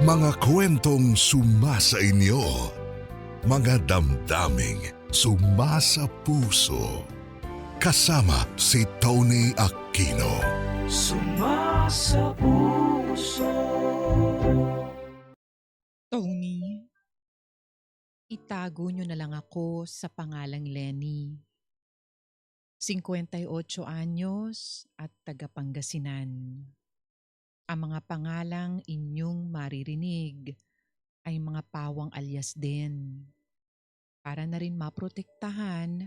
Mga kwentong sumasa inyo, mga damdaming sumasa puso. Kasama si Tony Aquino. Sumasa puso. Tony, itago niyo na lang ako sa pangalang Lenny. 58 anyos at taga Pangasinan. Ang mga pangalang inyong maririnig ay mga pawang alias din para na rin maprotektahan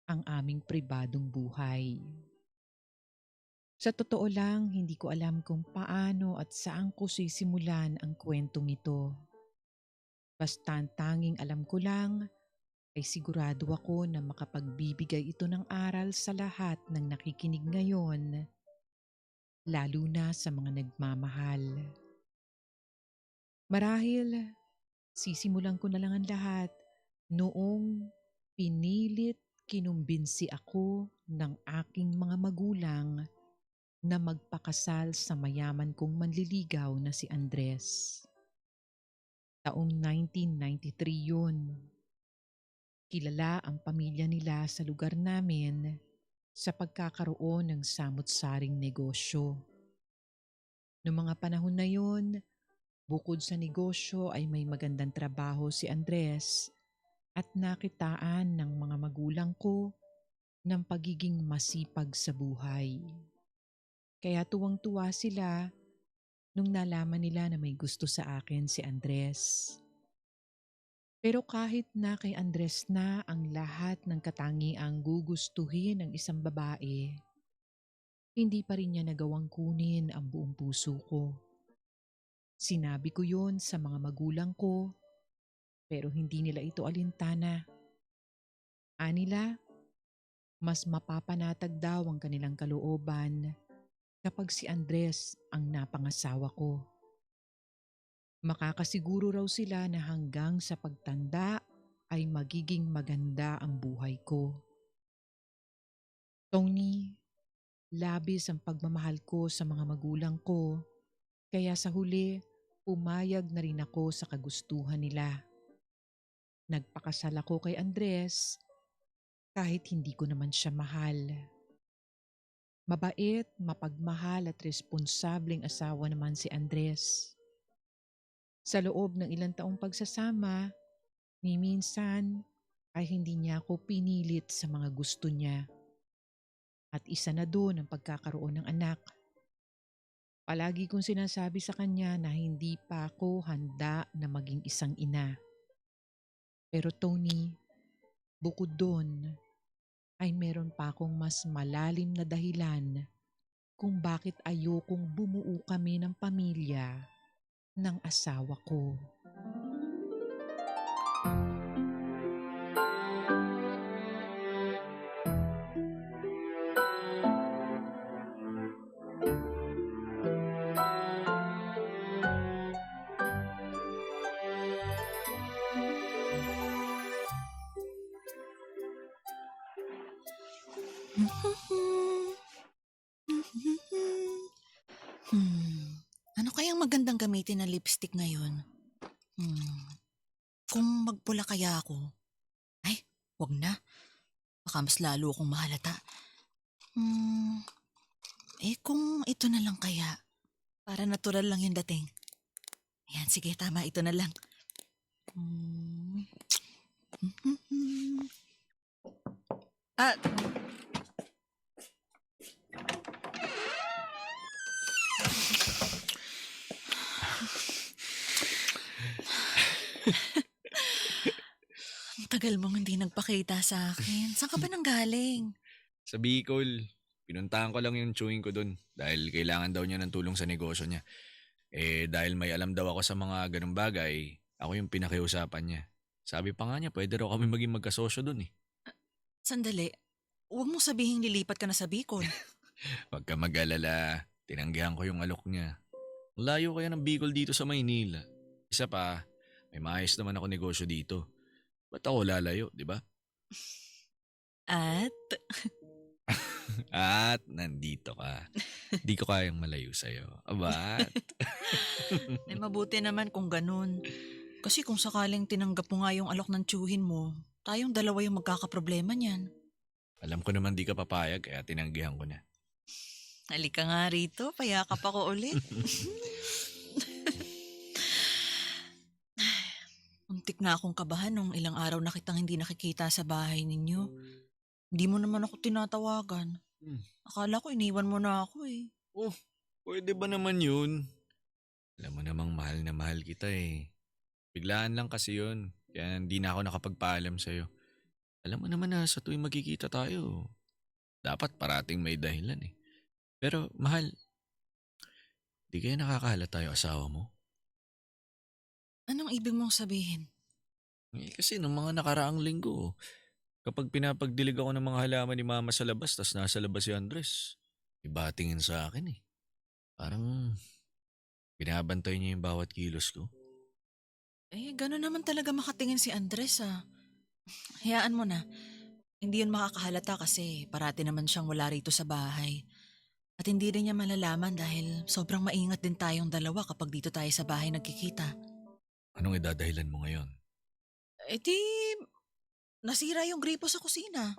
ang aming pribadong buhay. Sa totoo lang, hindi ko alam kung paano at saan ko sisimulan ang kwentong ito. Basta ang tanging alam ko lang ay sigurado ako na makapagbibigay ito ng aral sa lahat ng nakikinig ngayon, lalo na sa mga nagmamahal. Marahil, sisimulan ko na lang ang lahat noong pinilit kinumbinsi ako ng aking mga magulang na magpakasal sa mayaman kong manliligaw na si Andres. Taong 1993 yun. Kilala ang pamilya nila sa lugar namin sa pagkakaroon ng samut-saring negosyo. Noong mga panahon na yun, bukod sa negosyo ay may magandang trabaho si Andres at nakitaan ng mga magulang ko ng pagiging masipag sa buhay. Kaya tuwang-tuwa sila nung nalaman nila na may gusto sa akin si Andres. Pero kahit na kay Andres na ang lahat ng katangiang gugustuhin ng isang babae, hindi pa rin niya nagawang kunin ang buong puso ko. Sinabi ko yon sa mga magulang ko, pero hindi nila ito alintana. Anila, mas mapapanatag daw ang kanilang kalooban kapag si Andres ang napangasawa ko. Makakasiguro raw sila na hanggang sa pagtanda ay magiging maganda ang buhay ko. Tony, labis ang pagmamahal ko sa mga magulang ko, kaya sa huli, pumayag na rin ako sa kagustuhan nila. Nagpakasal ako kay Andres kahit hindi ko naman siya mahal. Mabait, mapagmahal at responsableng asawa naman si Andres. Sa loob ng ilang taong pagsasama, ni minsan ay hindi niya ako pinilit sa mga gusto niya. At isa na doon ang pagkakaroon ng anak. Palagi kong sinasabi sa kanya na hindi pa ako handa na maging isang ina. Pero Tony, bukod doon, ay meron pa akong mas malalim na dahilan kung bakit ayokong bumuo kami ng pamilya ng asawa ko. Hmm, ano kayang magandang gamitin na lipstick ngayon? Hmm, kung magpula kaya ako? Ay, wag na. Baka mas lalo akong mahalata. Hmm, kung ito na lang kaya? Para natural lang yung dating. Ayan, sige, tama. Ito na lang. Hmm. Ah, ang tagal mong hindi nagpakita sa akin. Saan ka ba nanggaling? Sa Bicol, pinuntahan ko lang yung chewing ko dun dahil kailangan daw niya ng tulong sa negosyo niya. Dahil may alam daw ako sa mga ganung bagay, ako yung pinakiusapan niya. Sabi pa nga niya, pwede raw kami maging magkasosyo dun eh. Sandali. Huwag mong sabihin lilipat ka na sa Bicol. Huwag ka mag-alala, tinanggihan ko yung alok niya. Ang layo kaya ng Bicol dito sa Maynila. Isa pa, may maayos naman ako negosyo dito. Ba't ako lalayo, di ba? At At nandito ka. Di ko kayang malayo sa'yo. Abat. Mabuti naman kung ganun. Kasi kung sakaling tinanggap mo nga yung alok ng tiyuhin mo, tayong dalawa yung magkakaproblema niyan. Alam ko naman di ka papayag kaya tinanggihan ko na. Halika nga rito, payakap ako ulit. Muntik na akong kabahan nung ilang araw na kitang hindi nakikita sa bahay ninyo. Hindi mo naman ako tinatawagan. Hmm. Akala ko iniwan mo na ako eh. Oh, pwede ba naman yun? Alam mo namang mahal na mahal kita eh. Biglaan lang kasi yun. Kaya hindi na ako nakapagpaalam sa'yo. Alam mo naman na sa tuwing magkikita tayo, dapat parating may dahilan eh. Pero mahal, di kaya nakakahalata yung asawa mo? Anong ibig mong sabihin? Eh, kasi nung mga nakaraang linggo, kapag pinapagdilig ako ng mga halaman ni mama sa labas, tas nasa labas si Andres, iba tingin sa akin eh. Parang binabantay niya yung bawat kilos ko. Eh, gano'n naman talaga makatingin si Andres ah. Hayaan mo na. Hindi yun makakahalata kasi parati naman siyang wala rito sa bahay. At hindi rin niya malalaman dahil sobrang maingat din tayong dalawa kapag dito tayo sa bahay nagkikita. Anong idadahilan mo ngayon? Eh di, nasira yung gripo sa kusina.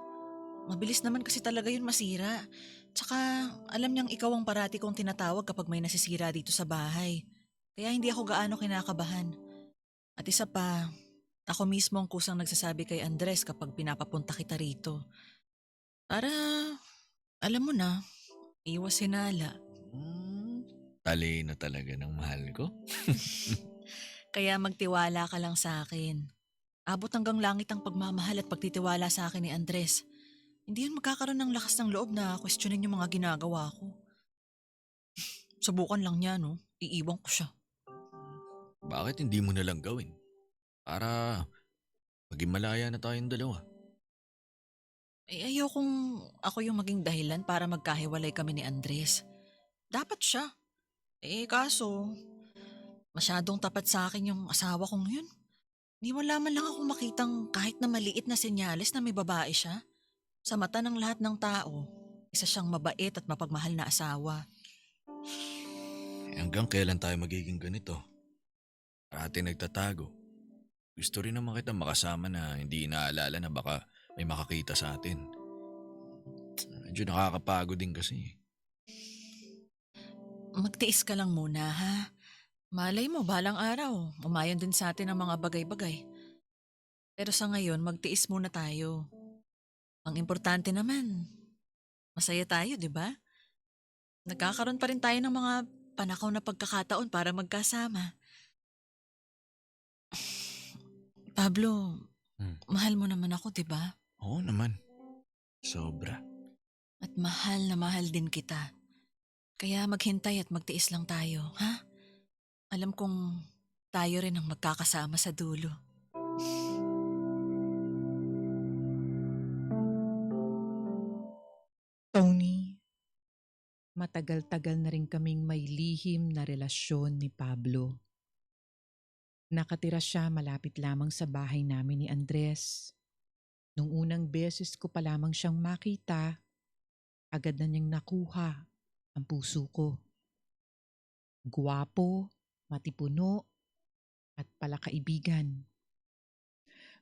Mabilis naman kasi talaga yun masira. Tsaka alam niyang ikaw ang parati kong tinatawag kapag may nasisira dito sa bahay. Kaya hindi ako gaano kinakabahan. At isa pa, ako mismo ang kusang nagsasabi kay Andres kapag pinapapunta kita rito. Para, alam mo na, iwas hinala. Hmm, talino talaga ng mahal ko. Kaya magtiwala ka lang sa akin. Abot hanggang langit ang pagmamahal at pagtitiwala sa akin ni Andres. Hindi yun magkakaroon ng lakas ng loob na questionin yung mga ginagawa ko. Subukan lang niya, no? Iiwan ko siya. Bakit hindi mo na lang gawin? Para maging malaya na tayong dalawa. Eh ayokong ako yung maging dahilan para magkahiwalay kami ni Andres. Dapat siya. Eh kaso, masyadong tapat sa akin yung asawa kong yun. Di wala man lang akong makitang kahit na maliit na senyales na may babae siya. Sa mata ng lahat ng tao, isa siyang mabait at mapagmahal na asawa. Eh, hanggang kailan tayo magiging ganito? Parati nagtatago. Gusto rin naman kita makasama na hindi inaalala na baka may makakita sa atin. Medyo nakakapagod din kasi. Magtiis ka lang muna ha. Malay mo, balang araw, umayon din sa atin ang mga bagay-bagay. Pero sa ngayon, magtiis muna tayo. Ang importante naman, masaya tayo, di ba? Nagkakaroon pa rin tayo ng mga panakaw na pagkakataon para magkasama. Pablo, Hmm. mahal mo naman ako, di ba? Oo naman. Sobra. At mahal na mahal din kita. Kaya maghintay at magtiis lang tayo, ha? Alam kong tayo rin ang magkakasama sa dulo. Tony, matagal-tagal na rin kaming may lihim na relasyon ni Pablo. Nakatira siya malapit lamang sa bahay namin ni Andres. Nung unang beses ko pa lamang siyang makita, agad na niyang nakuha ang puso ko. Guwapo, matipuno, at palakaibigan.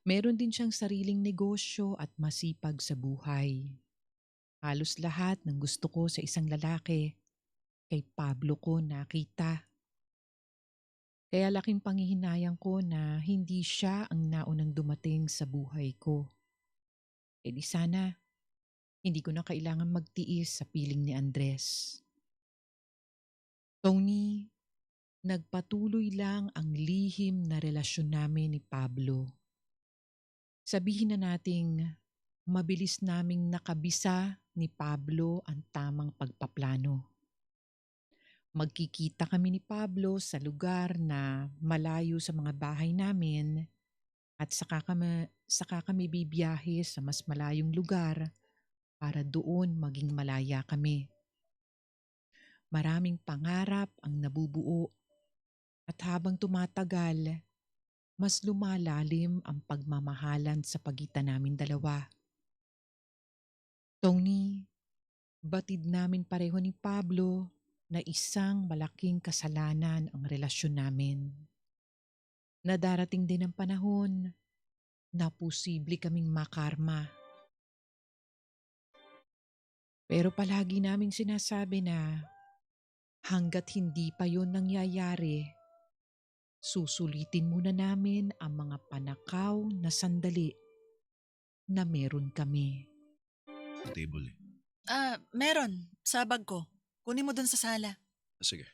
Meron din siyang sariling negosyo at masipag sa buhay. Halos lahat ng gusto ko sa isang lalaki, kay Pablo ko nakita. Kaya laking panghihinayang ko na hindi siya ang naunang dumating sa buhay ko. E di sana, hindi ko na kailangan magtiis sa piling ni Andres. Tony, nagpatuloy lang ang lihim na relasyon namin ni Pablo. Sabihin na nating mabilis naming nakabisa ni Pablo ang tamang pagpaplano. Magkikita kami ni Pablo sa lugar na malayo sa mga bahay namin at saka kami bibiyahe sa mas malayong lugar para doon maging malaya kami. Maraming pangarap ang nabubuo at habang tumatagal, mas lumalalim ang pagmamahalan sa pagitan namin dalawa. Tony, batid namin pareho ni Pablo na isang malaking kasalanan ang relasyon namin. Na darating din ang panahon na posible kaming makarma. Pero palagi naming sinasabi na hanggat hindi pa yon nangyayari, susulitin muna namin ang mga panakaw na sandali na meron kami. Sa table eh. Meron. Sa bag ko. Kunin mo dun sa sala. Sige.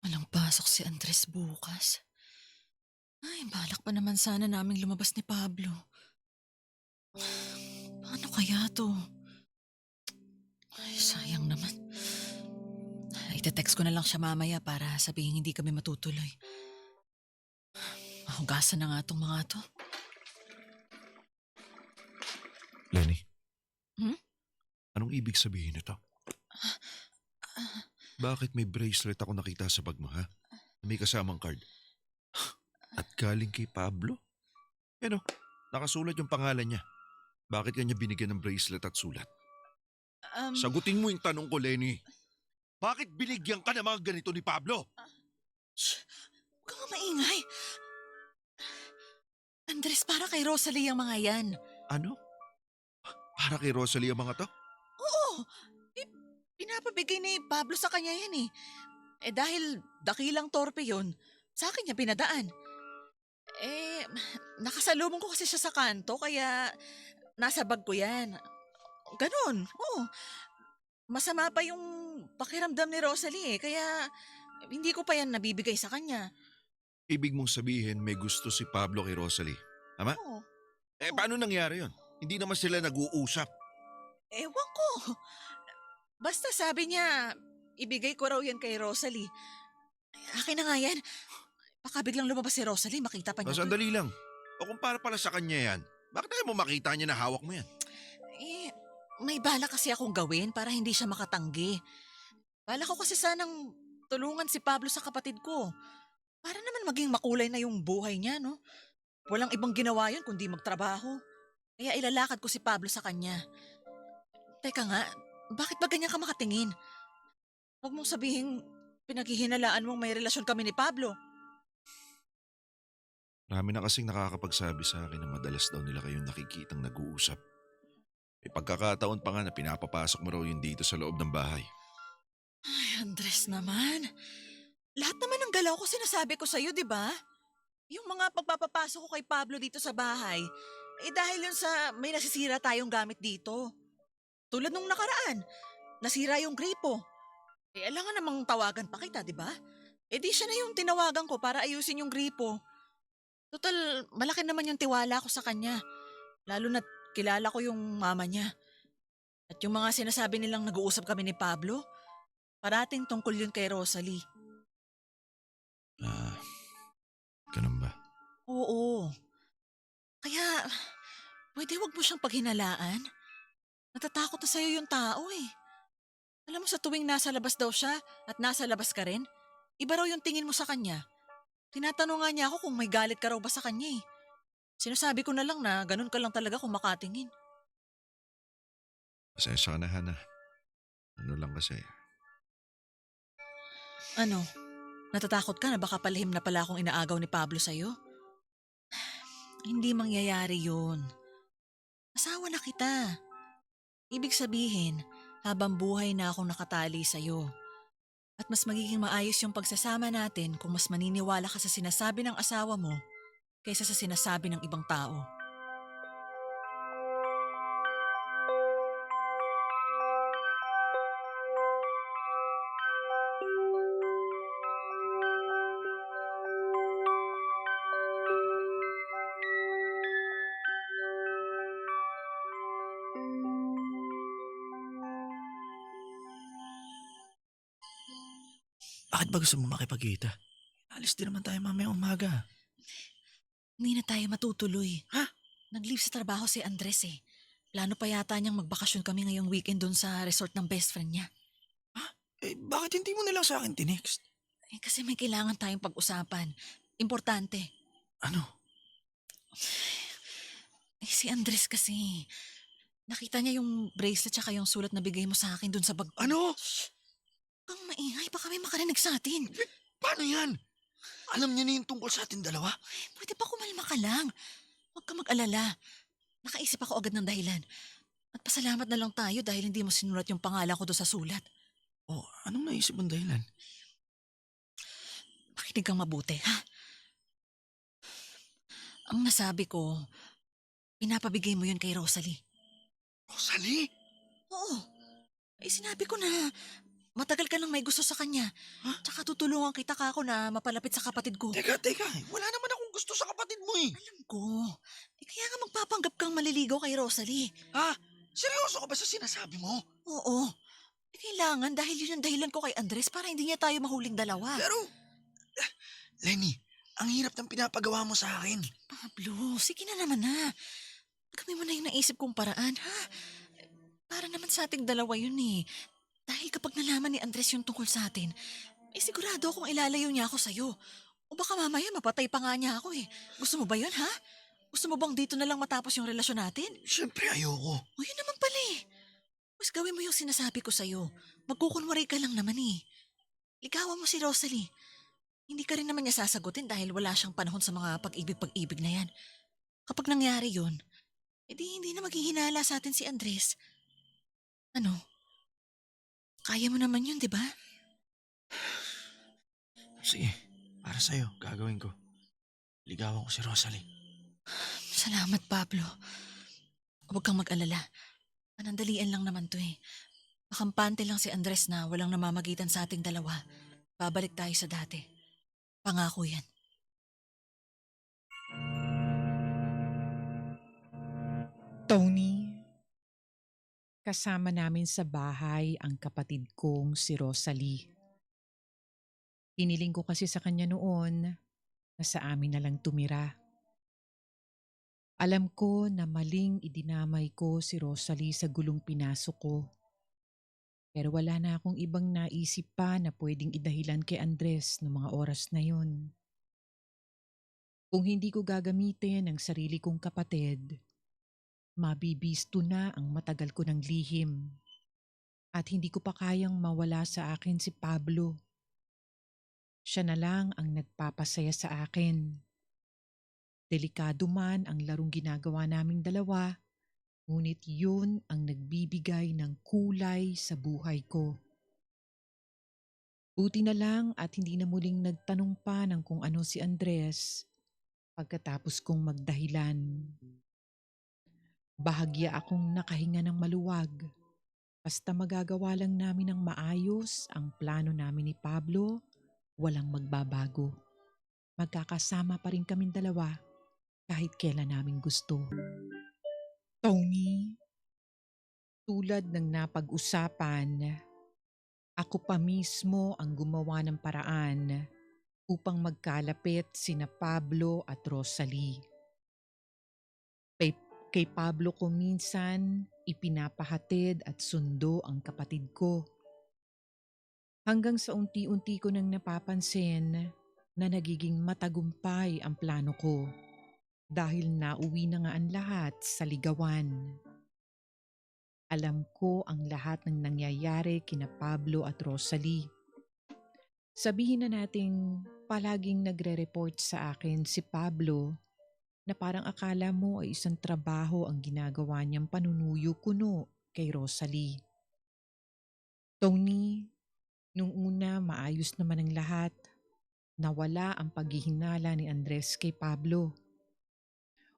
Walang pasok si Andres bukas. Ay, balak pa naman sana naming lumabas ni Pablo. Paano kaya to? Ay, sayang naman. Ite-text ko na lang siya mamaya para sabihin hindi kami matutuloy. Mahugasan na nga tong mga to. Lenny. Hmm? Anong ibig sabihin nito? Bakit may bracelet ako nakita sa bag mo, ha? May kasamang card. At galing kay Pablo? Ano, nakasulat yung pangalan niya. Bakit kanya binigyan ng bracelet at sulat? Sagutin mo yung tanong ko, Lenny. Bakit binigyan ka ng mga ganito ni Pablo? Huwag kang maingay. Andres, para kay Rosalie ang mga yan. Ano? Para kay Rosalie ang mga to? Oo, pinapabigay ni Pablo sa kanya yan eh. Dahil dakilang torpe yun, sa akin niya pinadaan. Nakasalubong ko kasi siya sa kanto kaya nasa bag ko yan. Ganon, oo. Masama pa yung pakiramdam ni Rosalie kaya hindi ko pa yan nabibigay sa kanya. Ibig mong sabihin may gusto si Pablo kay Rosalie. Tama? Oo. Paano nangyari yon? Hindi naman sila nag-uusap. Ewan ko. Basta sabi niya, ibigay ko raw yan kay Rosalie. Akin na nga yan. Baka biglang lumabas si Rosalie, makita pa niya. Sandali lang. O kung para pala sa kanya yan, bakit ayaw mo makita niya na hawak mo yan? May bala kasi akong gawin para hindi siya makatanggi. Bala ko kasi sanang tulungan si Pablo sa kapatid ko. Para naman maging makulay na yung buhay niya, no? Walang ibang ginawa yun kundi magtrabaho. Kaya ilalakad ko si Pablo sa kanya. Teka nga, bakit ba ganyan ka makatingin? Huwag mong sabihin, pinaghihinalaan mong may relasyon kami ni Pablo. Marami na kasing nakakapagsabi sa akin na madalas daw nila kayong nakikitang nag-uusap. May pagkakataon pa nga na pinapapasok mo raw yun dito sa loob ng bahay. Ay, Andres naman. Lahat naman ng galaw ko sinasabi ko sa'yo, di ba? Yung mga pagpapapasok ko kay Pablo dito sa bahay, dahil yun sa may nasisira tayong gamit dito. Tulad nung nakaraan, nasira yung gripo. Alangan namang tawagan pa kita, di ba? Di siya na yung tinawagan ko para ayusin yung gripo. Total, malaki naman yung tiwala ko sa kanya. Lalo na't kilala ko yung mama niya. At yung mga sinasabi nilang nag-uusap kami ni Pablo, parating tungkol yun kay Rosalie. Ganun ba? Oo. Kaya, pwede wag mo siyang paghinalaan. Natatakot na sa'yo yung tao eh. Alam mo sa tuwing nasa labas daw siya at nasa labas ka rin, iba raw yung tingin mo sa kanya. Tinatanong nga niya ako kung may galit ka raw ba sa kanya eh. Sinasabi ko na lang na ganun ka lang talaga kung makatingin. Pasensya ka na, Hana. Ano lang kasi. Ano? Natatakot ka na baka palihim na pala akong inaagaw ni Pablo sa'yo? Hindi mangyayari yun. Asawa na kita. Ibig sabihin, habang buhay na akong nakatali sa'yo. At mas magiging maayos yung pagsasama natin kung mas maniniwala ka sa sinasabi ng asawa mo kaysa sa sinasabi ng ibang tao. Bakit ba gusto mo makipagkita? Alis din naman tayo mamaya umaga. Hindi na tayo matutuloy. Ha? Nag-leave sa trabaho si Andres eh. Plano pa yata niyang magbakasyon kami ngayong weekend doon sa resort ng best friend niya. Bakit hindi mo na lang sa akin tinext? Kasi may kailangan tayong pag-usapan. Importante. Ano? Si Andres kasi, Nakita niya yung bracelet tsaka yung sulat na bigay mo sa akin dun sa bag ko. Ano? Shh! Kang maingay, baka may makarinig sa atin. Paano yan? Alam niya na yung tungkol sa ating dalawa. Pwede pa kumalma ka lang. Huwag ka mag-alala. Nakaisip ako agad ng dahilan. At pasalamat na lang tayo dahil hindi mo sinulat yung pangalan ko doon sa sulat. Oh, anong naisip mong dahilan? Makinig kang mabuti, ha? Ang nasabi ko, pinapabigay mo yun kay Rosalie. Rosalie? Oo. Eh, sinabi ko na matagal ka lang may gusto sa kanya. Tsaka tutulungan kita kako na mapalapit sa kapatid ko. Teka. Wala naman akong gusto sa kapatid mo eh. Alam ko. Eh, kaya nga magpapanggap kang maliligaw kay Rosalie. Ha? Seryoso ka ba sa sinasabi mo? Oo. Eh, kailangan dahil yun yung dahilan ko kay Andres para hindi niya tayo mahuling dalawa. Pero, Lenny, ang hirap ng pinapagawa mo sa akin. Pablo, sige na naman na. Gawin mo na yung naisip kong paraan, ha? Para naman sa ating dalawa yun eh. Dahil kapag nalaman ni Andres yung tungkol sa atin, eh sigurado akong ilalayo niya ako sa'yo. O baka mamaya mapatay pa nga niya ako eh. Gusto mo ba yun, ha? Gusto mo bang dito na lang matapos yung relasyon natin? Siyempre ayoko. O yun naman pala eh. Mas gawin mo yung sinasabi ko sa'yo. Magkukunwari ka lang naman eh. Ligawan mo si Rosalie. Hindi ka rin naman niya sasagutin dahil wala siyang panahon sa mga pag-ibig na yan. Kapag nangyari yun, edi hindi na maghihinala sa atin si Andres. Ano? Kaya mo naman yun, di ba? Sige, para sa'yo, gagawin ko. Ligawan ko si Rosalie. Salamat, Pablo. Huwag kang mag-alala. Panandalian lang naman to eh. Makampante lang si Andres na walang namamagitan sa ating dalawa. Babalik tayo sa dati. Pangako yan. Tony, kasama namin sa bahay ang kapatid kong si Rosalie. Hiniling ko kasi sa kanya noon na sa amin na lang tumira. Alam ko na maling idinamay ko si Rosalie sa gulong pinasok ko. Pero wala na akong ibang naisip pa na pwedeng idahilan kay Andres noong mga oras na yon. Kung hindi ko gagamitin ang sarili kong kapatid, mabibisto na ang matagal ko ng lihim. At hindi ko pa kayang mawala sa akin si Pablo. Siya na lang ang nagpapasaya sa akin. Delikado man ang larong ginagawa naming dalawa, ngunit yun ang nagbibigay ng kulay sa buhay ko. Buti na lang at hindi na muling nagtanong pa ng kung ano si Andres pagkatapos kong magdahilan. Bahagya akong nakahinga ng maluwag. Basta magagawa lang namin ng maayos ang plano namin ni Pablo, walang magbabago. Magkakasama pa rin kaming dalawa kahit kailan namin gusto. Tony, tulad ng napag-usapan, ako pa mismo ang gumawa ng paraan upang magkalapit sina Pablo at Rosalie. Kay Pablo ko minsan ipinapahatid at sundo ang kapatid ko. Hanggang sa unti-unti ko nang napapansin na nagiging matagumpay ang plano ko dahil nauwi na nga ang lahat sa ligawan. Alam ko ang lahat ng nangyayari kina Pablo at Rosalie. Sabihin na nating palaging nagre-report sa akin si Pablo na parang akala mo ay isang trabaho ang ginagawa niyang panunuyo kuno kay Rosalie. Tony, nung una maayos naman ang lahat. Nawala ang paghihinala ni Andres kay Pablo.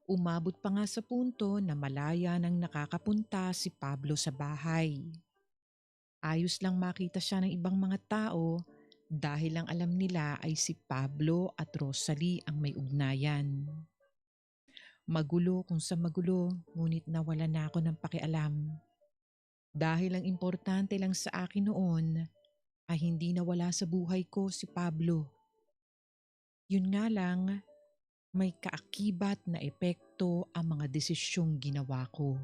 Umabot pa nga sa punto na malaya nang nakakapunta si Pablo sa bahay. Ayos lang makita siya ng ibang mga tao dahil ang alam nila ay si Pablo at Rosalie ang may ugnayan. Magulo kung sa magulo, ngunit nawala na ako ng pakialam. Dahil ang importante lang sa akin noon ay hindi nawala sa buhay ko si Pablo. Yun nga lang, may kaakibat na epekto ang mga desisyong ginawa ko.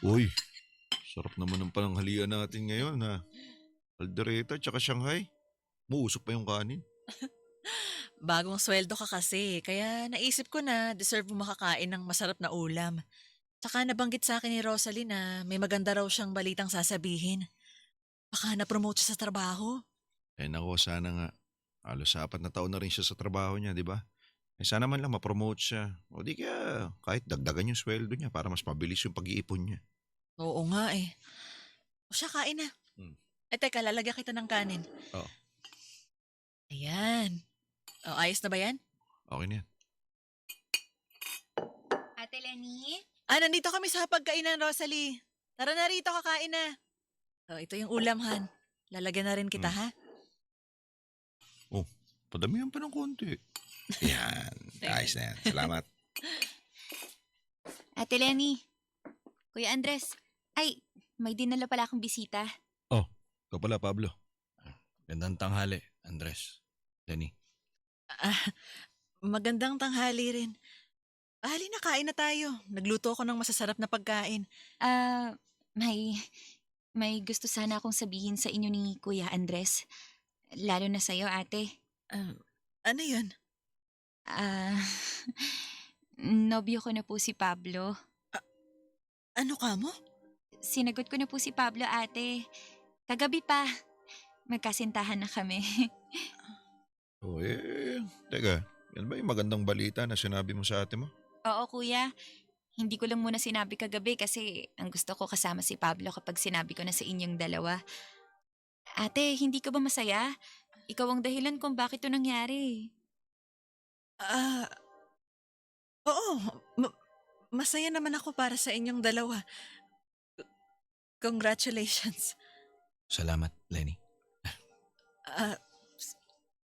Uy, Sarap naman ng pananghalian natin ngayon ha. Caldereta tsaka Shanghai. Muusok pa yung kanin. Bagong sweldo ka kasi, kaya naisip ko na deserve mo makakain ng masarap na ulam. Tsaka nabanggit sa akin ni Rosalie na may maganda raw siyang balitang sasabihin. Baka na-promote siya sa trabaho. Eh nako, sana nga. Halos 4 na taon na rin siya sa trabaho niya, di ba? Eh sana man lang ma-promote siya. O di kaya kahit dagdagan yung sweldo niya para mas mabilis yung pag-iipon niya. Oo nga eh. O siya, kain na. Eh teka, lalagyan kita ng kanin. Oo. Ayan. O, ayos na ba yan? Okay na yan. Ate Lenny? Nandito kami sa pagkainan, Rosalie. Tara na rito, kakain na. O, ito yung ulam, Han. Lalagyan na rin kita, ha? Padamihan pa ng konti. Yan. Ayos na yan. Salamat. Ate Lenny? Kuya Andres? Ay, may dinala pala akong bisita. Ikaw pala, Pablo. Gandang tanghali, Andres. Lenny. Magandang tanghali rin. Halina, kain na tayo. Nagluto ako ng masasarap na pagkain. May gusto sana akong sabihin sa inyo ni Kuya Andres. Lalo na sa'yo, ate. Ano yun? Nobyo ko na po si Pablo. Ano ka mo? Sinagot ko na po si Pablo, ate. Kagabi pa. Magkasintahan na kami. Teka. Yan ba yung magandang balita na sinabi mo sa ate mo? Oo, kuya. Hindi ko lang muna sinabi kagabi kasi ang gusto ko kasama si Pablo kapag sinabi ko na sa inyong dalawa. Ate, hindi ka ba masaya? Ikaw ang dahilan kung bakit ito nangyari. Oo. Masaya naman ako para sa inyong dalawa. Congratulations. Salamat, Lenny.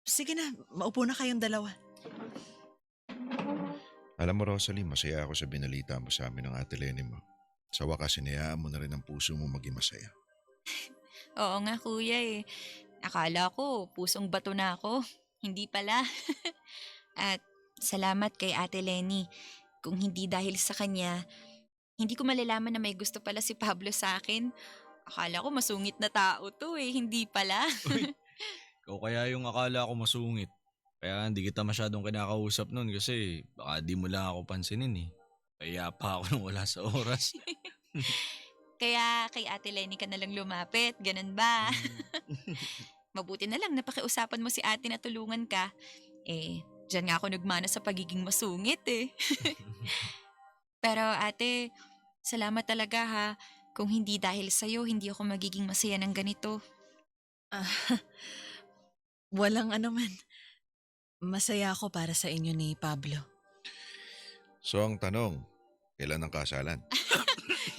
Sige na, maupo na kayong dalawa. Alam mo, Rosalie, masaya ako sa binalita mo sa amin ng ate Lenny mo. Sa wakas, sinayaan mo na rin ang puso mo maging masaya. Oo nga, kuya eh. Akala ko, pusong bato na ako. Hindi pala. At salamat kay Ate Lenny. Kung hindi dahil sa kanya, hindi ko malalaman na may gusto pala si Pablo sa akin. Akala ko masungit na tao to eh, hindi pala. Ikaw kaya yung akala ko masungit. Kaya hindi kita masyadong kinakausap nun kasi baka di mo lang ako pansinin eh. Kaya pa ako nung wala sa oras. Kaya kay Ate Lenny ka na lang lumapit, ganun ba? Mabuti na lang napakiusapan mo si ate na tulungan ka. Eh, dyan nga ako nagmana sa pagiging masungit eh. Pero ate, salamat talaga ha. Kung hindi dahil sa'yo, hindi ako magiging masaya ng ganito. Walang anuman. Masaya ako para sa inyo ni Pablo. So ang tanong, kailan ang kasalan?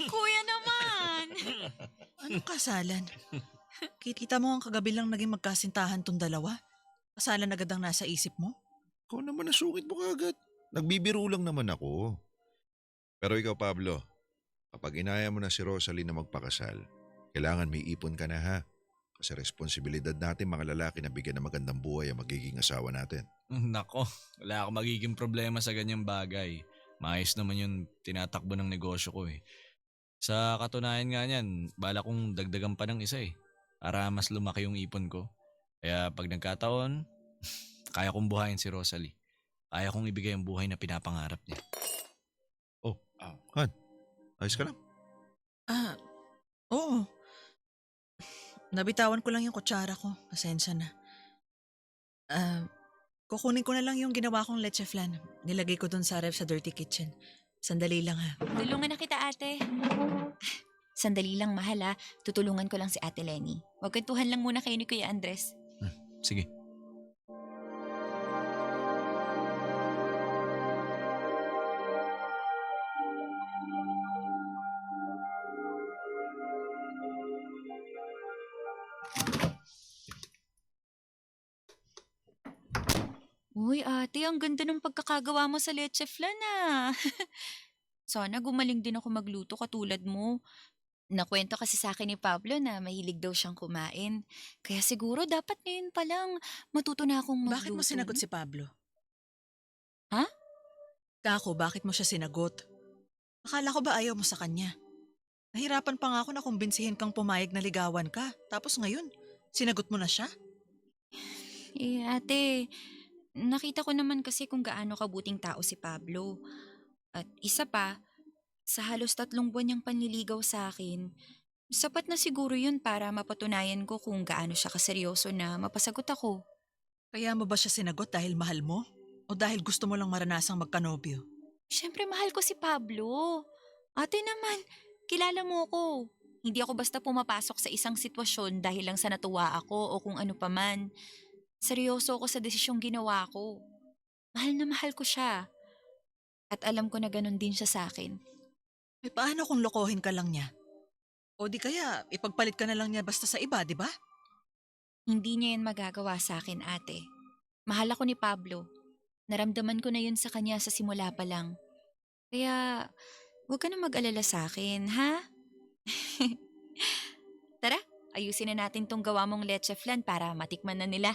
Kuya naman! Anong kasalan? Kita mo ang kagabi lang naging magkasintahan tong dalawa? Kasalan agad ang nasa isip mo? Ikaw naman nasungit mo kagad. Nagbibiro lang naman ako. Pero ikaw, Pablo, kapag inaya mo na si Rosalie na magpakasal, kailangan may ipon ka na ha. Kasi responsibilidad natin mga lalaki na bigyan ng magandang buhay ang magiging asawa natin. Nako, wala akong magiging problema sa ganyang bagay. Maayos naman yung tinatakbo ng negosyo ko eh. Sa katunayan nga niyan, bala kong dagdagan pa ng isa eh. Para mas lumaki yung ipon ko. Kaya pag nagkataon, kaya kong buhayin si Rosalie. Kaya kong ibigay ang buhay na pinapangarap niya. Ayos ka lang? Oo. Nabitawan ko lang yung kutsara ko. Pasensya na. Kukunin ko na lang yung ginawa kong leche flan. Nilagay ko dun sa ref sa dirty kitchen. Sandali lang ha. Tulungan na kita, ate. Sandali lang, mahal ha. Tutulungan ko lang si Ate Lenny. Magkwentuhan lang muna kayo ni Kuya Andres. Sige. Uy, ate, ang ganda ng pagkakagawa mo sa leche flan ah. Sana gumaling din ako magluto katulad mo. Nakwento kasi sa akin ni Pablo na mahilig daw siyang kumain. Kaya siguro dapat ngayon pa lang matuto na akong magluto. Bakit mo sinagot si Pablo? Ha? Kako, bakit mo siya sinagot? Akala ko ba ayaw mo sa kanya? Nahirapan pa nga ako na kumbinsihin kang pumayag na ligawan ka. Tapos ngayon, sinagot mo na siya? Eh, ate, nakita ko naman kasi kung gaano kabuting tao si Pablo. At isa pa, sa halos 3 buwan niyang panliligaw sa akin, sapat na siguro yun para mapatunayan ko kung gaano siya kaseryoso na mapasagot ako. Kaya mo ba siya sinagot dahil mahal mo? O dahil gusto mo lang maranasang magkanobyo? Siyempre mahal ko si Pablo. Ate naman, kilala mo ko. Hindi ako basta pumapasok sa isang sitwasyon dahil lang sa natuwa ako o kung ano paman. Seryoso ako sa desisyong ginawa ko. Mahal na mahal ko siya. At alam ko na ganun din siya sa akin. Eh paano kung lokohin ka lang niya? O di kaya ipagpalit ka na lang niya basta sa iba, di ba? Hindi niya yan magagawa sa akin, ate. Mahal ako ni Pablo. Naramdaman ko na yun sa kanya sa simula pa lang. Kaya, huwag ka na mag-alala sa akin, ha? Tara, ayusin na natin tong gawa mong leche flan para matikman na nila.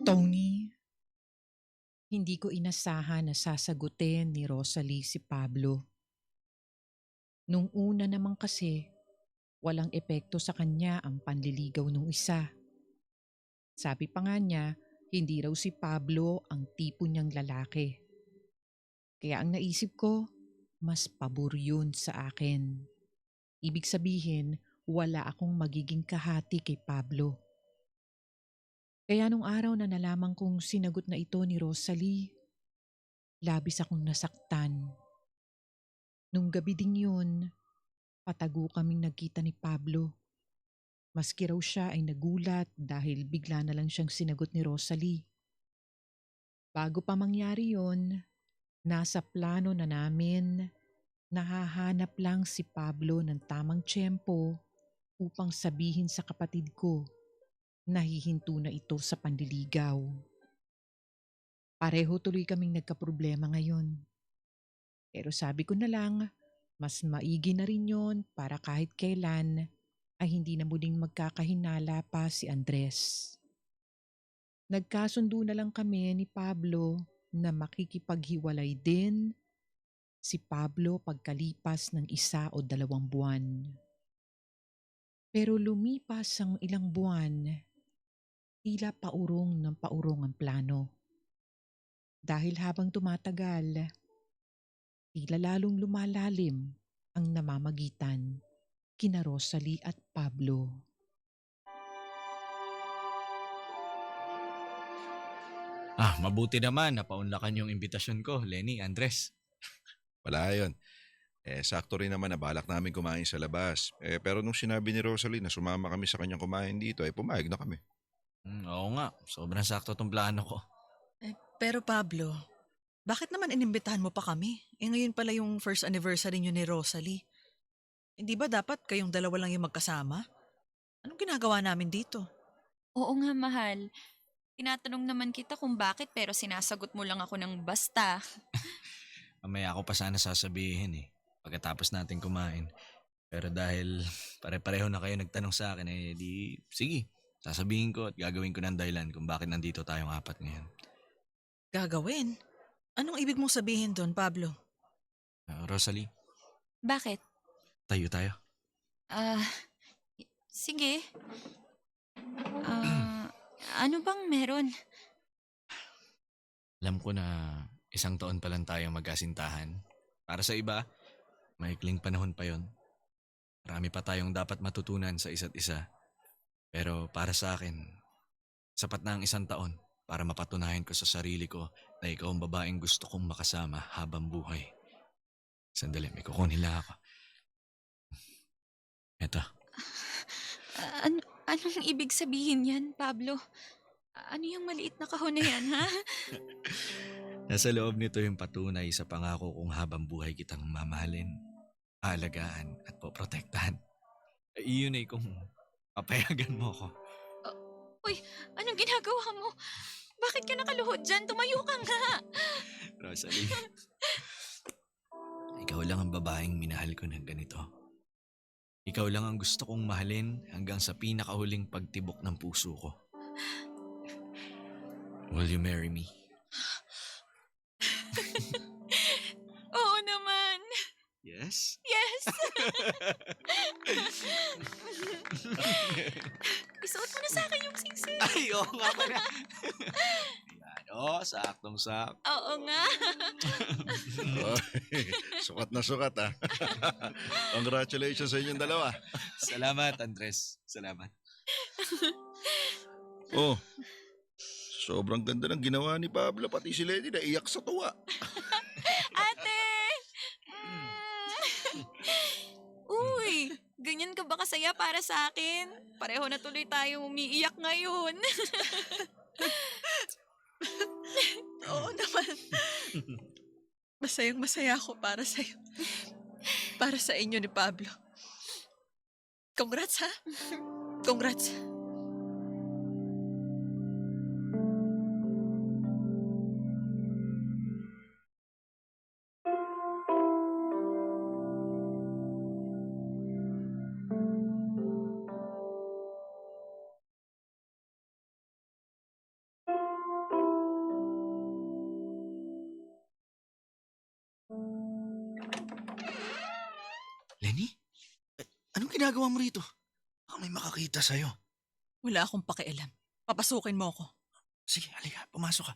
Tony, hindi ko inasahan na sasagutin ni Rosalie si Pablo. Nung una naman kasi, walang epekto sa kanya ang panliligaw nung isa. Sabi pa nga niya, hindi raw si Pablo ang tipo niyang lalaki. Kaya ang naisip ko, mas pabor yun sa akin. Ibig sabihin, wala akong magiging kahati kay Pablo. Kaya nung araw na nalaman kong sinagot na ito ni Rosalie, labis akong nasaktan. Nung gabi ding yun, patago kaming nagkita ni Pablo. Maski raw siya ay nagulat dahil bigla na lang siyang sinagot ni Rosalie. Bago pa mangyari yon, nasa plano na namin, nahahanap lang si Pablo ng tamang tiyempo upang sabihin sa kapatid ko, nahihinto na ito sa panliligaw. Pareho tuloy kaming nagkaproblema ngayon. Pero sabi ko na lang, mas maigi na rin yon para kahit kailan ay hindi na muling magkakahinala pa si Andres. Nagkasundo na lang kami ni Pablo na makikipaghiwalay din si Pablo pagkalipas ng 1 o 2 buwan. Pero lumipas ang ilang buwan, tila paurong ng paurong ang plano. Dahil habang tumatagal, tila lalong lumalalim ang namamagitan kina Rosalie at Pablo. Mabuti naman napaunlakan yung imbitasyon ko, Lenny, Andres. Wala yun. Sakto rin naman na balak namin kumain sa labas. Pero nung sinabi ni Rosalie na sumama kami sa kanyang kumain dito, pumayag na kami. Oo nga, sobrang sakto tong plano ko. Pero Pablo, bakit naman inimbitahan mo pa kami? Ngayon pala yung first anniversary niyo ni Rosalie. Hindi ba dapat kayong dalawa lang yung magkasama? Anong ginagawa namin dito? Oo nga, mahal. Tinatanong naman kita kung bakit pero sinasagot mo lang ako ng basta. Mamaya ako pa sana sasabihin pagkatapos natin kumain. Pero dahil pare-pareho na kayo nagtanong sa akin, di sige, sasabihin ko at gagawin ko ng dahilan kung bakit nandito tayong 4 ngayon. Gagawin? Anong ibig mong sabihin doon, Pablo? Rosalie, Bakit? tayo tayo. Sige. Ano bang meron? Alam ko na 1 taon pa lang tayong mag-asintahan. Para sa iba, maikling panahon pa yon. Marami pa tayong dapat matutunan sa isa't isa. Pero para sa akin, sapat na ang 1 taon para mapatunayan ko sa sarili ko na ikaw ang babaeng gusto kong makasama habang buhay. Sandali, may kukunin lang ako. Eto. Anong ibig sabihin yan, Pablo? Ano yung maliit na kahon na yan, ha? Nasa loob nito yung patunay sa pangako kong habang buhay kitang mamahalin, aalagaan at poprotektahan. Iyon ay kung papayagan mo ko. Uy, anong ginagawa mo? Bakit ka nakaluhod dyan? Tumayo ka nga! Rosalie, ikaw lang ang babaeng minahal ko ng ganito. Ikaw lang ang gusto kong mahalin hanggang sa pinakahuling pagtibok ng puso ko. Will you marry me? Yes? Yes! Isuot mo na sa akin yung singsing. Ay, oo nga pala. Yan, saktong-sakto. Oo nga. Oy, sukat na sukat ah. Congratulations sa inyong dalawa. Salamat, Andres. Salamat. Oh, sobrang ganda ng ginawa ni Pablo, pati si Lenny naiyak sa tuwa. Ate! Uy, ganyan ka ba kasaya para sa akin? Pareho na tuloy tayong umiiyak ngayon. Oo naman. Masayang masaya ako para sa'yo. Para sa inyo ni Pablo. Congrats ha? Congrats. Lenny? Anong ginagawa mo rito? Baka may makakita sa'yo. Wala akong pakialam. Papasukin mo ako. Sige, halika. Pumasok ka.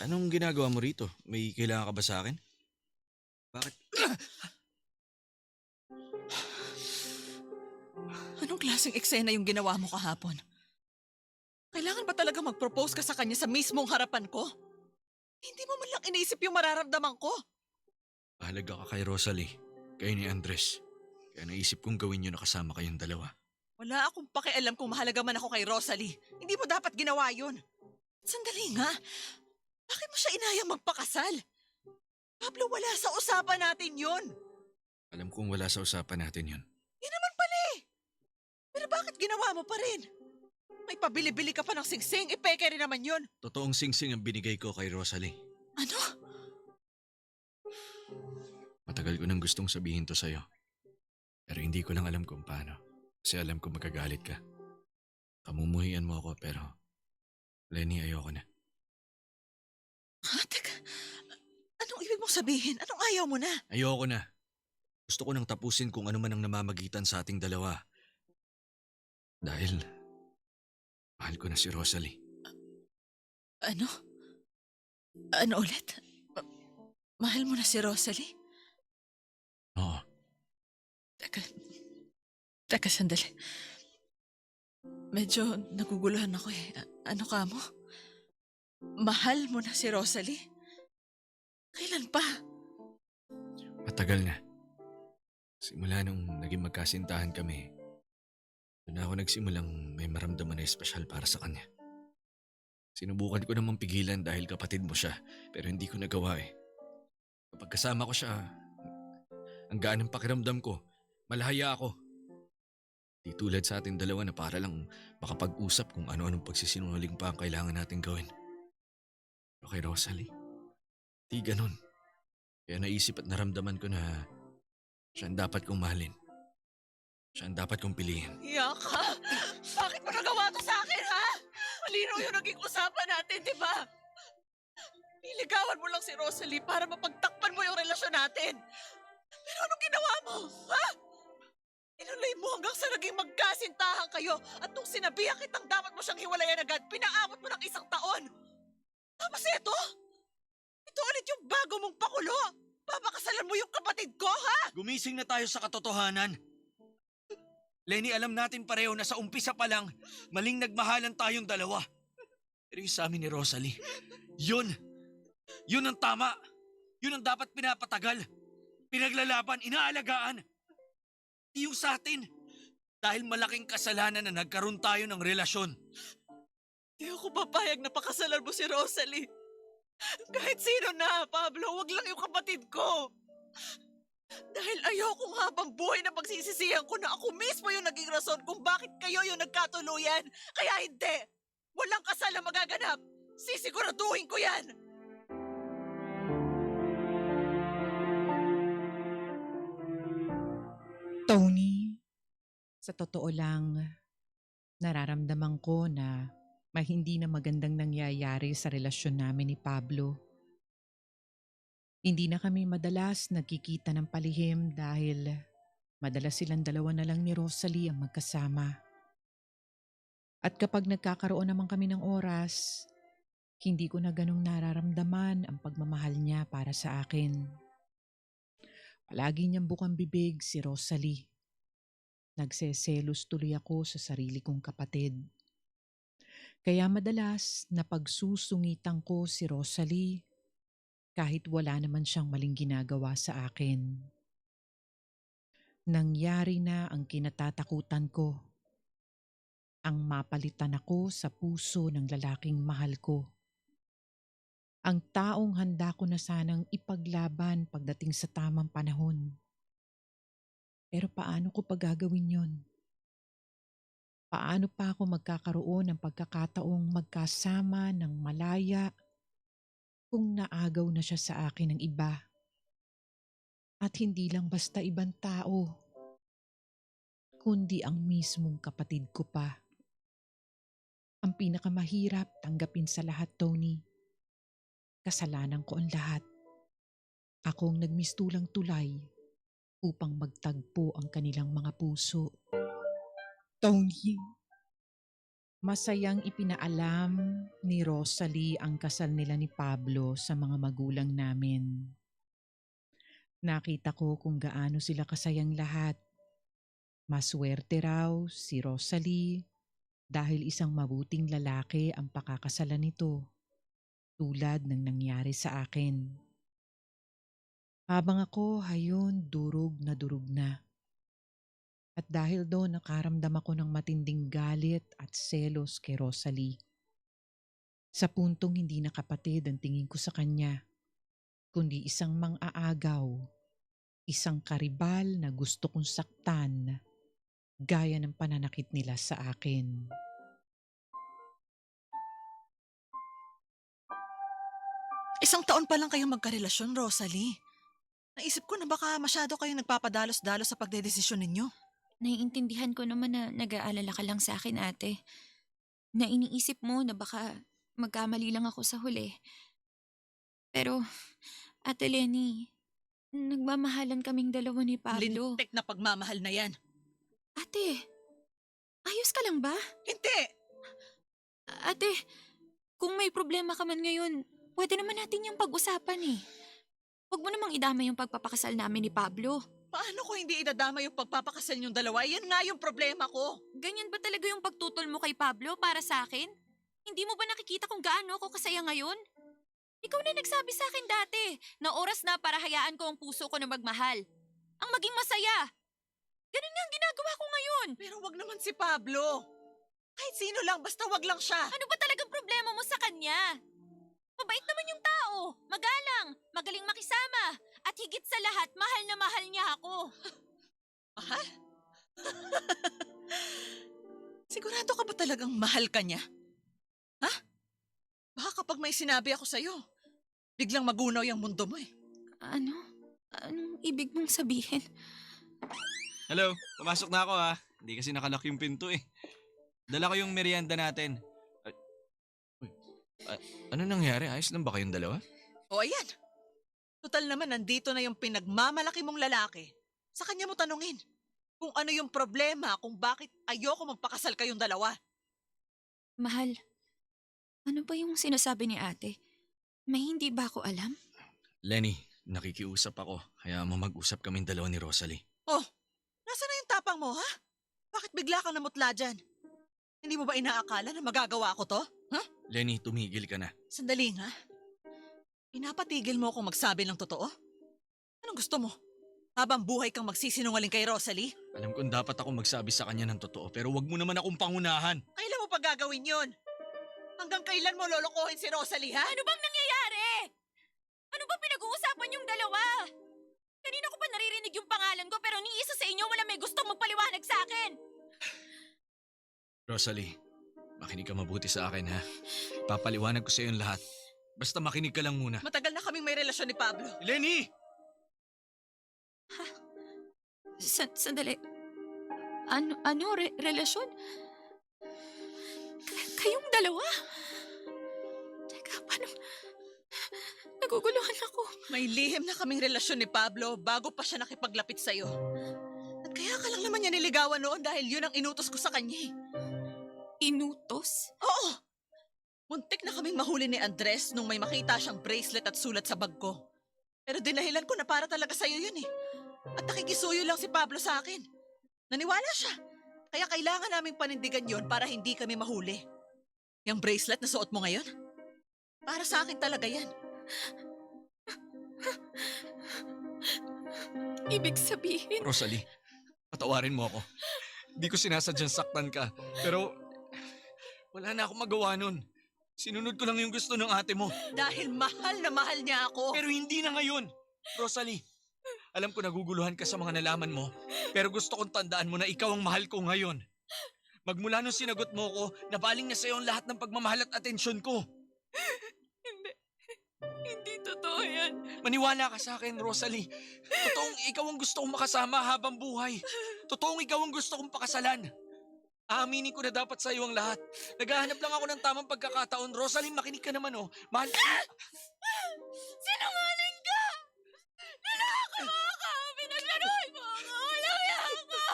Anong ginagawa mo rito? May kailangan ka ba sa akin? Bakit? Anong klaseng eksena yung ginawa mo kahapon? Kailangan ba talaga mag-propose ka sa kanya sa mismong harapan ko? Hindi mo man lang iniisip yung mararamdaman ko. Mahalaga ka kay Rosalie, kayo ni Andres. Kaya naisip kong gawin yun na kasama kayong dalawa. Wala akong pakialam kung mahalaga man ako kay Rosalie. Hindi mo dapat ginawa yun. Sandali nga. Bakit mo siya inayang magpakasal? Pablo, wala sa usapan natin yun. Alam kong wala sa usapan natin yun. Yan naman pala eh. Pero bakit ginawa mo pa rin? May pabili-bili ka pa ng singsing, ipeke rin naman yun. Totoong singsing ang binigay ko kay Rosalie. Ano? Matagal ko nang gustong sabihin to sa'yo. Pero hindi ko lang alam kung paano. Kasi alam ko magagalit ka. Kamumuhian mo ako pero Lenny, ayoko na. Ha? Teka, anong ibig mong sabihin? Anong ayaw mo na? Ayoko na. Gusto ko nang tapusin kung ano man ang namamagitan sa ating dalawa. Dahil mahal ko na si Rosalie. Ano? Ano ulit? Mahal mo na si Rosalie? Oo. Teka, sandali. Medyo naguguluhan ako eh. Ano ka mo? Mahal mo na si Rosalie? Kailan pa? Matagal na. Simula nung naging magkasintahan kami, doon ako nagsimulang may maramdaman na espesyal para sa kanya. Sinubukan ko namang pigilan dahil kapatid mo siya, pero hindi ko nagawa eh. Kapag kasama ko siya, ang gaan ng pakiramdam ko, malahaya ako. Di tulad sa ating dalawa na para lang makapag-usap kung ano-anong pagsisinungaling pa ang kailangan natin gawin. Pero kay Rosalie, di ganun. Kaya naisip at naramdaman ko na siya ang dapat kong mahalin. Siya ang dapat kong piliin. Yaka! Bakit mo nagawa to sa akin, ha? Malinaw yung naging usapan natin, di ba? Niligawan mo lang si Rosalie para mapagtakpan mo yung relasyon natin. Pero anong ginawa mo, ha? Inuloy mo hanggang sa naging magkasintahan kayo at nung sinabihan kitang dapat mo siyang hiwalayan agad, pinaabot mo ng 1 taon. Tapos ito? Ito ulit yung bago mong pakulo. Papakasalan mo yung kapatid ko, ha? Gumising na tayo sa katotohanan. Lenny, alam natin pareho na sa umpisa pa lang, maling nagmahalan tayong dalawa. Pero yung sa amin ni Rosalie, yun ang tama. Yun ang dapat pinapatagal. Pinaglalaban, inaalagaan. Di yung sa atin. Dahil malaking kasalanan na nagkaroon tayo ng relasyon. Di ako papayag na pakasalan mo si Rosalie. Kahit sino na, Pablo, wag lang yung kapatid ko. Dahil ayokong habang buhay na pagsisisihan ko na ako mismo yung naging rason kung bakit kayo yung nagkatuluyan. Kaya hindi. Walang kasal na magaganap. Sisiguraduhin ko yan. Tony, sa totoo lang, nararamdaman ko na hindi na magandang nangyayari sa relasyon namin ni Pablo. Hindi na kami madalas nagkikita ng palihim dahil madalas silang dalawa na lang ni Rosalie ang magkasama. At kapag nagkakaroon naman kami ng oras, hindi ko na ganong nararamdaman ang pagmamahal niya para sa akin. Palagi niyang bukang bibig si Rosalie. Nagseselos tuloy ako sa sarili kong kapatid. Kaya madalas napagsusungitan ko si Rosalie kahit wala naman siyang maling ginagawa sa akin. Nangyari na ang kinatatakutan ko. Ang mapalitan ako sa puso ng lalaking mahal ko. Ang taong handa ko na sanang ipaglaban pagdating sa tamang panahon. Pero paano ko pa gagawin yon? Paano pa ako magkakaroon ng pagkakataong magkasama ng malaya kung naagaw na siya sa akin ng iba? At hindi lang basta ibang tao, kundi ang mismong kapatid ko pa. Ang pinakamahirap tanggapin sa lahat, Tony. Kasalanan ko ang lahat. Ako ang nagmistulang tulay upang magtagpo ang kanilang mga puso. Tony. Masayang ipinaalam ni Rosalie ang kasal nila ni Pablo sa mga magulang namin. Nakita ko kung gaano sila kasayang lahat. Maswerte raw si Rosalie dahil isang mabuting lalaki ang pakakasalan nito, tulad ng nangyari sa akin. Habang ako hayon durog na. At dahil doon nakaramdam ako ng matinding galit at selos kay Rosalie. Sa puntong hindi na kapatid ang tingin ko sa kanya, kundi isang mang-aagaw, isang karibal na gusto kong saktan, gaya ng pananakit nila sa akin. Isang taon pa lang kayong magkarelasyon, Rosalie. Naisip ko na baka masyado kayong nagpapadalos-dalos sa pagdedesisyon ninyo. Naiintindihan ko naman na nag-aalala ka lang sa akin, ate. Na iniisip mo na baka magkamali lang ako sa huli. Pero, Ate Lenny, nagmamahalan kaming dalawa ni Pablo. Lintik na pagmamahal na yan. Ate, ayos ka lang ba? Hindi! Ate, kung may problema ka man ngayon, pwede naman natin yung pag-usapan eh. Huwag mo namang idama yung pagpapakasal namin ni Pablo. Paano ko hindi idadama yung pagpapakasal niyong dalawa? Yan nga yung problema ko. Ganyan ba talaga yung pagtutol mo kay Pablo para sa akin? Hindi mo ba nakikita kung gaano ako kasaya ngayon? Ikaw na nagsabi sa akin dati na oras na para hayaan ko ang puso ko na magmahal. Ang maging masaya. Ganun nga ang ginagawa ko ngayon. Pero wag naman si Pablo. Kahit sino lang, basta wag lang siya. Ano ba talagang problema mo sa kanya? Mabait naman yung tao, magalang, magaling makisama, at higit sa lahat, mahal na mahal niya ako. Mahal? Sigurado ka ba talagang mahal ka niya? Ha? Baka kapag may sinabi ako sa'yo, biglang magunaw yung mundo mo eh. Ano? Anong ibig mong sabihin? Hello, pumasok na ako ha. Hindi kasi nakalock yung pinto eh. Dala ko yung merienda natin. Ano nangyari? Ayos lang ba kayong dalawa? O ayan. Total naman, nandito na yung pinagmamalaki mong lalaki. Sa kanya mo tanungin kung ano yung problema, kung bakit ayoko magpakasal kayong dalawa. Mahal, ano ba yung sinasabi ni ate? May hindi ba ako alam? Lenny, nakikiusap ako. Kaya mag-usap kaming dalawa ni Rosalie. Oh, nasa na yung tapang mo, ha? Bakit bigla kang namutla dyan? Hindi mo ba inaakala na magagawa ko to? Ha? Lenny, tumigil ka na. Sandali nga. Pinapatigil mo akong magsabi ng totoo? Anong gusto mo? Habang buhay kang magsisinungaling kay Rosalie? Alam kong dapat ako magsabi sa kanya ng totoo pero wag mo naman akong pangunahan. Kailan mo pa gagawin yun? Hanggang kailan mo lolokohin si Rosalie, ha? Ano bang nangyayari? Ano ba pinag-uusapan yung dalawa? Kanina ko pa naririnig yung pangalan ko pero ni isa sa inyo wala may gustong magpaliwanag sa akin. Rosalie, makinig ka mabuti sa akin ha. Papaliwanag ko sa iyo lahat. Basta makinig ka lang muna. Matagal na kaming may relasyon ni Pablo. Lenny! Sandali. Relasyon? Kayong dalawa? Teka, paano? Naguguluhan ako. May lihim na kaming relasyon ni Pablo bago pa siya nakipaglapit sa'yo. At kaya ka lang naman niya niligawan noon dahil yun ang inutos ko sa kanya eh. Inutos? Oo! Muntik na kaming mahuli ni Andres nung may makita siyang bracelet at sulat sa bag ko. Pero dinahilan ko na para talaga sa'yo yun eh. At nakikisuyo lang si Pablo sa akin. Naniwala siya. Kaya kailangan naming panindigan yon para hindi kami mahuli. Yung bracelet na suot mo ngayon? Para sa akin talaga yan. Ibig sabihin, Rosalie, patawarin mo ako. Hindi ko sinasadyang saktan ka. Pero wala na akong magawa nun. Sinunod ko lang yung gusto ng ate mo. Dahil mahal na mahal niya ako. Pero hindi na ngayon. Rosalie, alam ko naguguluhan ka sa mga nalaman mo. Pero gusto kong tandaan mo na ikaw ang mahal ko ngayon. Magmula nung sinagot mo ko, nabaling na sa'yo ang lahat ng pagmamahal at atensyon ko. hindi totoo yan. Maniwala ka sa akin, Rosalie. Totoong ikaw ang gusto kong makasama habang buhay. Totoong ikaw ang gusto kong pakasalan. Aaminin ko na dapat sa iyo ang lahat. Naghahanap lang ako ng tamang pagkakataon. Rosalie, makinig ka naman oh. Mahal... Sinungaling ka! Niloko mo ako! Pinaglaruan mo ako! Walang yan ka!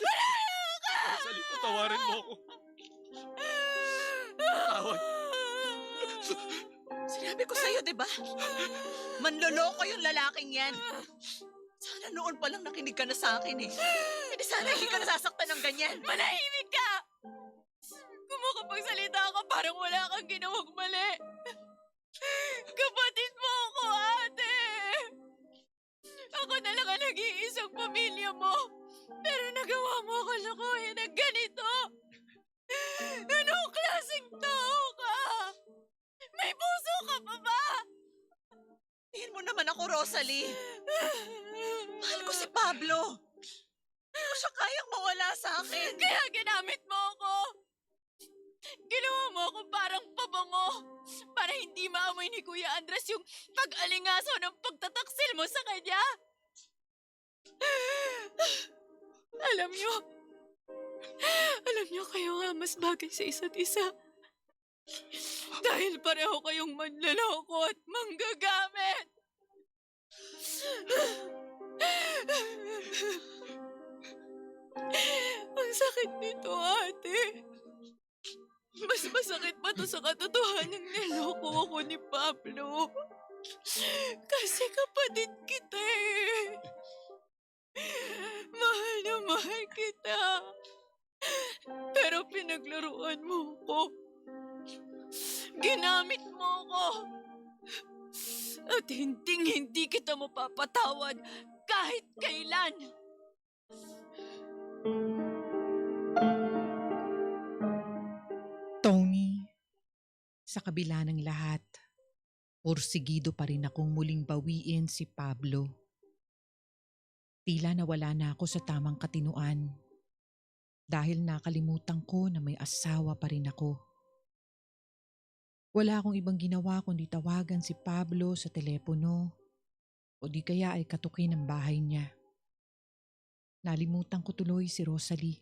Walang yan ka! Rosalie, patawarin mo ako. Tawad. Sinabi ko sa'yo, di ba? Manloloko yung lalaking yan. Sana noon pa lang nakinig ka na sa akin eh. Hindi sana hindi ka nasasaktan ng ganyan. Manahimik ka! Kung makapagsalita ka, parang wala kang ginawang mali. Kapatid mo ako, ate! Ako na lang ang nag-iisang pamilya mo. Pero nagawa mo ako lokohin ng ganito. Anong klaseng tao ka? May puso ka pa ba? Tingin mo naman ako, Rosalie. Mahal ko si Pablo. Hindi ko siya kayang mawala sa akin. Kaya ginamit mo ako. Ginawa mo ako parang pabango. Para hindi maamoy ni Kuya Andres yung pag-alingaso ng pagtataksil mo sa kanya. Alam niyo kayo nga mas bagay sa isa't isa. Dahil pareho kayong manlaloko at manggagamit. Ang sakit nito, ate. Mas masakit pa to sa katotohanan niloko ako ni Pablo. Kasi kapatid kita eh. Mahal na mahal kita. Pero pinaglaruan mo ko. Ginamit mo ko. At hindi kita mapapatawad kahit kailan. Tony, sa kabila ng lahat, porsigido pa rin akong muling bawiin si Pablo. Tila nawala na ako sa tamang katinuan dahil nakalimutan ko na may asawa pa rin ako. Wala akong ibang ginawa kundi tawagan si Pablo sa telepono o di kaya ay katukin ang bahay niya. Nalimutan ko tuloy si Rosalie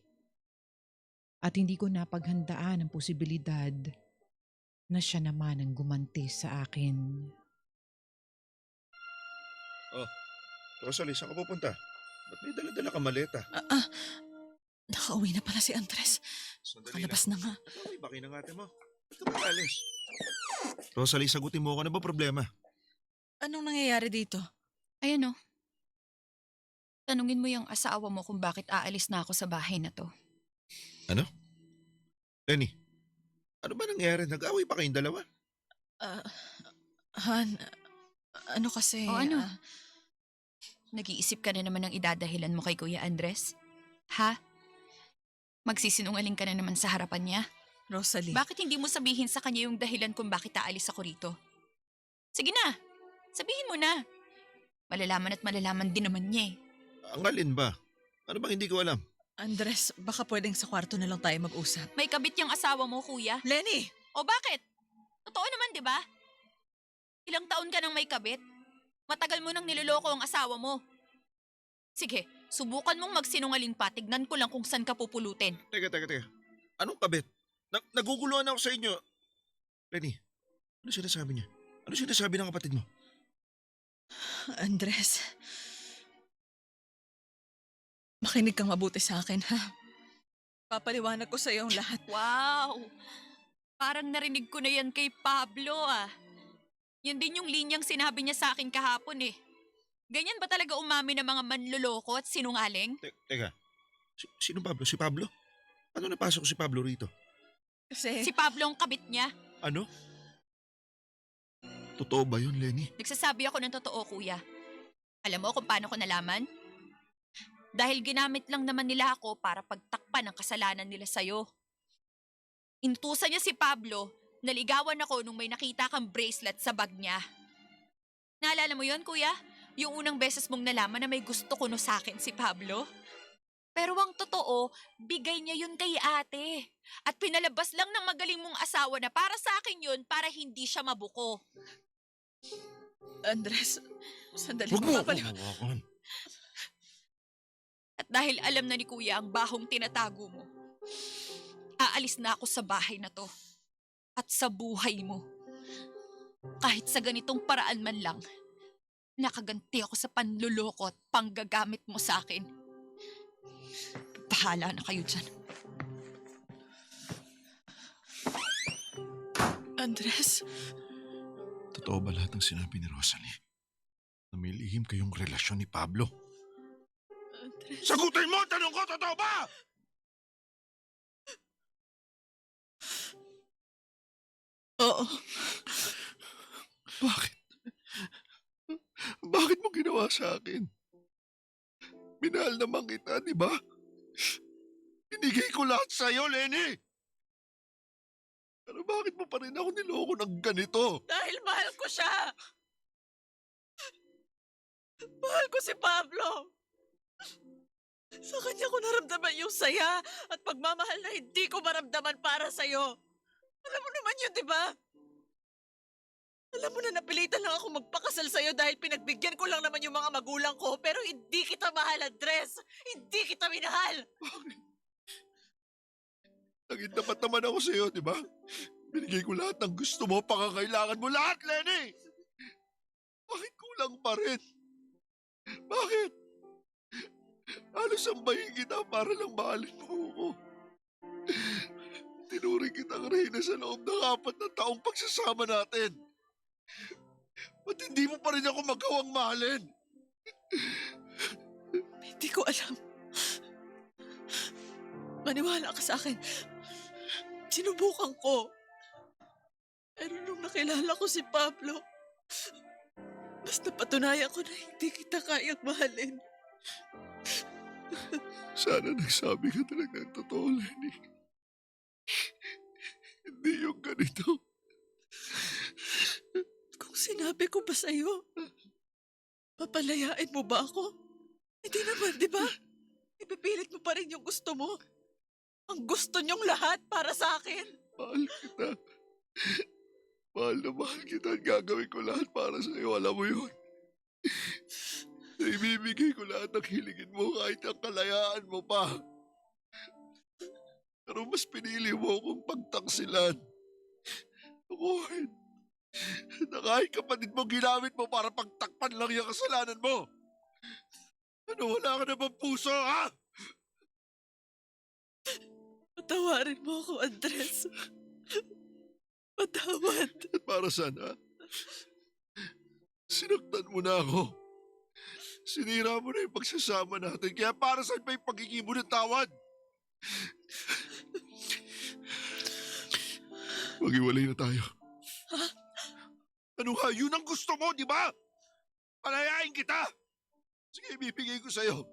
at hindi ko napaghandaan ang posibilidad na siya naman ang gumanti sa akin. Oh, Rosalie, saan ka pupunta? Ba't may dala-dala ka maleta? Nakauwi na pala si Andres. Sandali Kalabas na nga. Nakauwi ba kayo ng ate mo? Ba't ka ba alis? Rosalie, sagutin mo ako. Ano ba problema? Anong nangyayari dito? Ayan o. Tanungin mo yung asawa mo kung bakit aalis na ako sa bahay na to. Lenny, ano ba nangyayari? Nag-away pa kayong dalawa? Han, ano kasi... O ano? Nag-iisip ka na naman ng idadahilan mo kay Kuya Andres? Ha? Magsisinungaling ka na naman sa harapan niya? Rosalie. Bakit hindi mo sabihin sa kanya yung dahilan kung bakit aalis ako rito? Sige na, sabihin mo na. Malalaman at malalaman din naman niya eh. Ang alin ba? Ano bang hindi ko alam? Andres, baka pwedeng sa kwarto na lang tayo mag-usap. May kabit yung asawa mo, kuya. Lenny! O bakit? Totoo naman, di ba? Ilang taon ka nang may kabit? Matagal mo nang niloloko ang asawa mo. Sige, subukan mong magsinungaling pa. Tignan ko lang kung saan ka pupulutin. Teka. Anong kabit? Naguguluhan ako sa inyo. Lenny, ano sinasabi niya? Ano sinasabi ng kapatid mo? Andres, makinig kang mabuti sa akin, ha? Papaliwanag ko sa iyo ang lahat. Wow! Parang narinig ko na yan kay Pablo ah. Yan din yung linyang sinabi niya sa akin kahapon eh. Ganyan ba talaga umami ng mga manloloko at sinungaling? Teka, sino Pablo? Si Pablo? Ano napasok si Pablo rito? Kasi, Si Pablo ang kabit niya. Ano? Totoo ba yun, Lenny? Nagsasabi ako ng totoo, kuya. Alam mo kung paano ko nalaman? Dahil ginamit lang naman nila ako para pagtakpan ang kasalanan nila sa'yo. Intusan niya si Pablo, naligawan ako nung may nakita kang bracelet sa bag niya. Naalala mo yon, kuya? Yung unang beses mong nalaman na may gusto kuno sa akin si Pablo? Pero ang totoo, bigay niya yun kay ate. At pinalabas lang ng magaling mong asawa na para sa akin yun para hindi siya mabuko. Andres, sandali Huwag ko mo papaliw. akong hawakan. At dahil alam na ni kuya ang bahong tinatago mo, aalis na ako sa bahay na to. At sa buhay mo. Kahit sa ganitong paraan man lang, nakaganti ako sa panluloko at panggagamit mo sa akin. Bahala na kayo dyan. Andres, Totoo ba lahat ng sinabi ni Rosalie? Na may lihim kayong relasyon ni Pablo? Andres. Sagutin mo! Tanong ko, totoo ba? Oo, Bakit? Bakit mo ginawa sa akin? Minahal naman kita, di ba? Binigay ko lahat sa'yo, Lenny! Pero bakit mo pa rin ako niloko ng ganito? dahil mahal ko siya. Mahal ko si Pablo. Sa kanya ko naramdaman yung saya at pagmamahal na hindi ko maramdaman para sa'yo. Alam mo naman yun, di ba? Alam mo na napilitan lang ako magpakasal sa'yo dahil pinagbigyan ko lang naman yung mga magulang ko pero hindi kita mahal, Andres. Hindi kita minahal. Naging tapat naman ako sa'yo, di ba? Binigay ko lahat ng gusto mo, pangangailangan mo lahat, Lenny! Bakit kulang pa rin? Bakit? Halos sambahin kita para lang mahalin mo ako. Tinuring kitang reyna sa loob ng 4 na taong pagsasama natin. Ba't hindi mo pa rin ako magawang mahalin? Hindi ko alam. Maniwala ka sa akin. Sinubukan ko. Pero nung nakilala ko si Pablo, mas napatunayan ko na hindi kita kayang mahalin. Sana nagsabi ka talaga ng totoo, Lenny. Hindi yung ganito. Kung sinabi ko ba sa'yo, papalayain mo ba ako? Hindi naman, di ba? Ipipilit mo pa rin yung gusto mo. Ang gusto niyong lahat para sa akin. Mahal kita. Mahal na mahal kita at gagawin ko lahat para sa iyo. Alam mo yun. Naibibigay ko lahat ng hilingin mo kahit ang kalayaan mo pa. Pero mas pinili mo akong pagtaksilan. Ako'y na kahit kapatid mo ginamit mo para pagtakpan lang yung kasalanan mo. Ano, wala ka na bang puso, ha? Patawarin mo ako, Andres. Patawad. At para saan, ha? Sinaktan mo na ako. Sinira mo na yung pagsasama natin. Kaya para saan pa yung pagiging mo ng tawad? Maghiwalay na tayo. Ha? Ano ha? Yun ang gusto mo, di ba? Palayain kita. Sige, ibibigay ko sa'yo.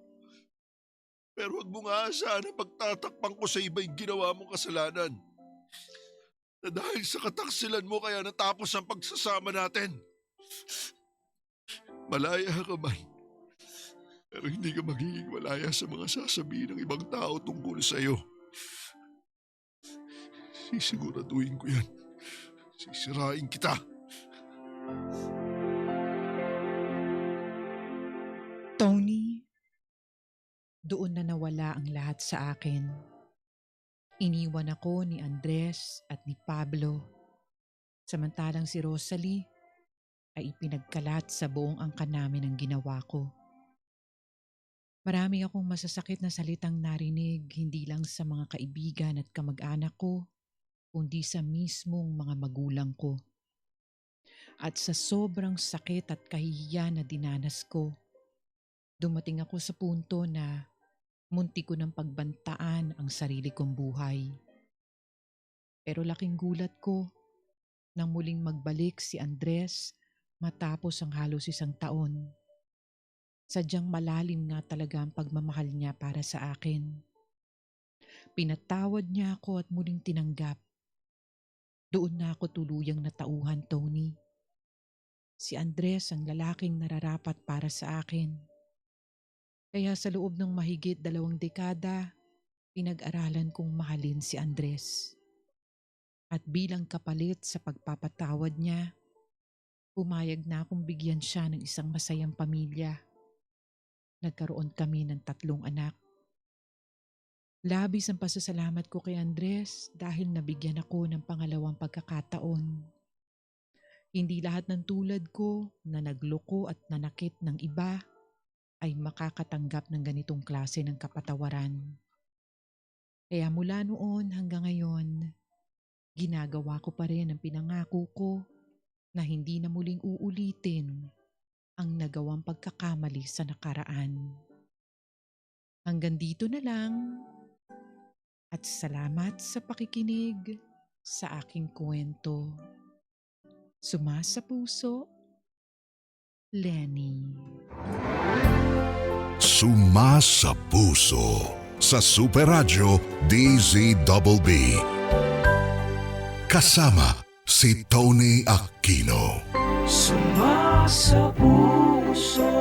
Pero wag mo nga asahan na pagtatakpan ko sa iba yung ginawa mong kasalanan. Na dahil sa kataksilan mo kaya natapos ang pagsasama natin. Malaya ka man. Pero hindi ka magiging malaya sa mga sasabihin ng ibang tao tungkol sa'yo. Sisiguraduhin ko yan. Sisirain kita. Tony, doon na nawala ang lahat sa akin. Iniwan ako ni Andres at ni Pablo. Samantalang si Rosalie, ay ipinagkalat sa buong angkan namin ang ginawa ko. Marami akong masasakit na salitang narinig hindi lang sa mga kaibigan at kamag-anak ko, kundi sa mismong mga magulang ko. At sa sobrang sakit at kahihiyan na dinanas ko, dumating ako sa punto na munti ko ng pagbantaan ang sarili kong buhay. Pero laking gulat ko nang muling magbalik si Andres matapos ang halos 1 taon. Sadyang malalim nga talaga ang pagmamahal niya para sa akin. Pinatawad niya ako at muling tinanggap. Doon na ako tuluyang natauhan, Tony. Si Andres ang lalaking nararapat para sa akin. Kaya sa loob ng mahigit 2 dekada, pinag-aralan kong mahalin si Andres. At bilang kapalit sa pagpapatawad niya, pumayag na akong bigyan siya ng isang masayang pamilya. Nagkaroon kami ng 3 anak. Labis ang pasasalamat ko kay Andres dahil nabigyan ako ng pangalawang pagkakataon. Hindi lahat ng tulad ko na nagloko at nanakit ng iba ay makakatanggap ng ganitong klase ng kapatawaran. Kaya mula noon hanggang ngayon, ginagawa ko pa rin ang pinangako ko na hindi na muling uulitin ang nagawang pagkakamali sa nakaraan. Hanggang dito na lang at salamat sa pakikinig sa aking kwento. Sumasa puso, Lenny. Sumasa puso sa Super Radio DZBB. Kasama si Tony Aquino. Sumasa puso.